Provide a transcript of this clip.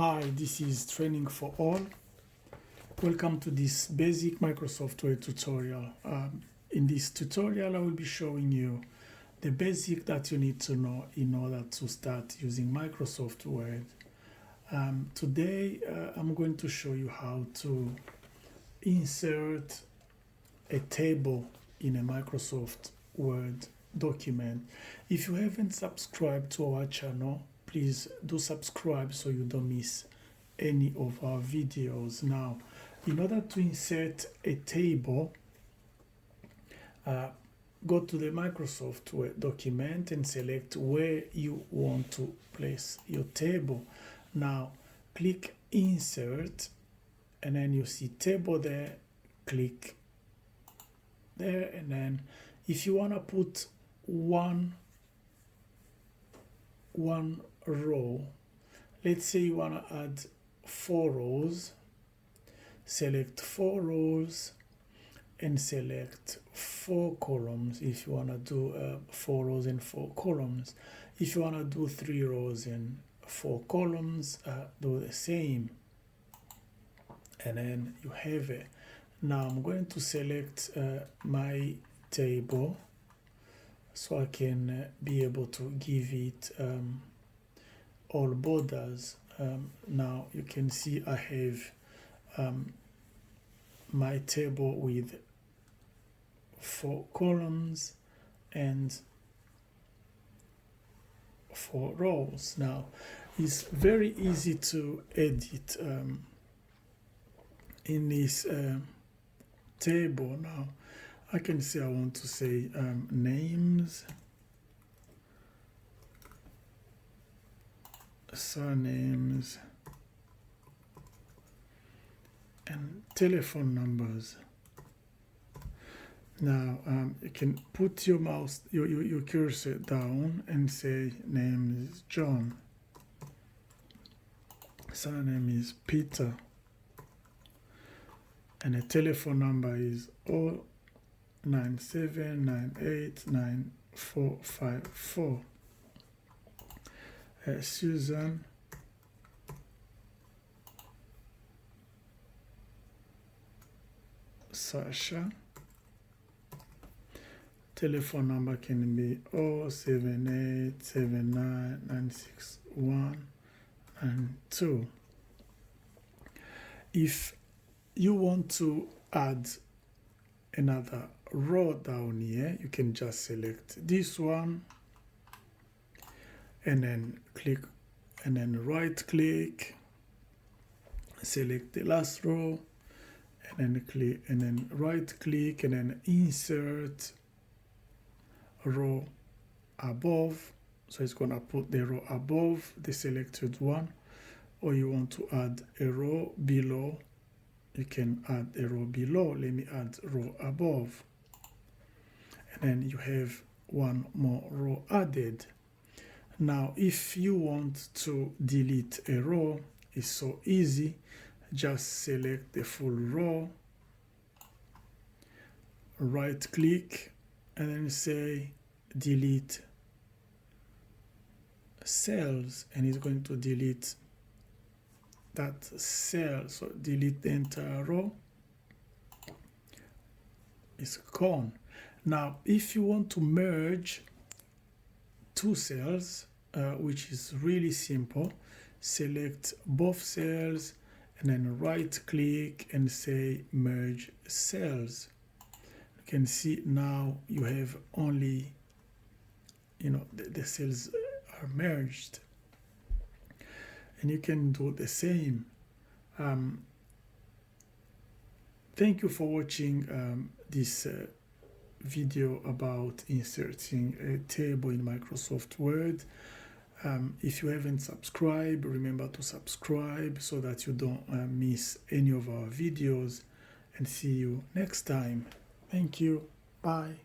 Hi, this is Training for All. Welcome to this basic Microsoft Word tutorial. In this tutorial, I will be showing you the basic that you need to know in order to start using Microsoft Word. Today, I'm going to show you how to insert a table in a Microsoft Word document. If you haven't subscribed to our channel, please do subscribe so you don't miss any of our videos. Now, in order to insert a table, go to the Microsoft Word document and select where you want to place your table. Now, click Insert, and then you see Table there. Click there, and then if you want to put one row, let's say you want to add 4 rows, select 4 rows and select 4 columns. If you want to do 4 rows and 4 columns, if you want to do 3 rows and 4 columns, do the same, and then you have it. Now I'm going to select my table so I can be able to give it all borders. Now you can see I have my table with 4 columns and 4 rows. Now it's very easy to edit in this table. Now I can say I want to say names, surnames, and telephone numbers. Now you can put your mouse, your cursor down and say name is John, surname is Peter, and the telephone number is 097989454. Susan, Sasha, telephone number can be 07879961992. If you want to add another row down here, you can just select this one and then click, and then right click, select the last row, and then click, and then right click, and then insert row above. So it's gonna put the row above the selected one, or you want to add a row below, you can add a row below. Let me add row above, and then you have one more row added. Now if you want to delete a row, it's so easy. Just select the full row, right click, and then say delete cells, and it's going to delete that cell. So delete the entire row, it's gone. Now if you want to merge 2 cells, which is really simple, select both cells and then right click and say merge cells. You can see now you have only, the cells are merged, and you can do the same. Thank you for watching this video about inserting a table in Microsoft Word. If you haven't subscribed, remember to subscribe so that you don't miss any of our videos, and see you next time. Thank you. Bye.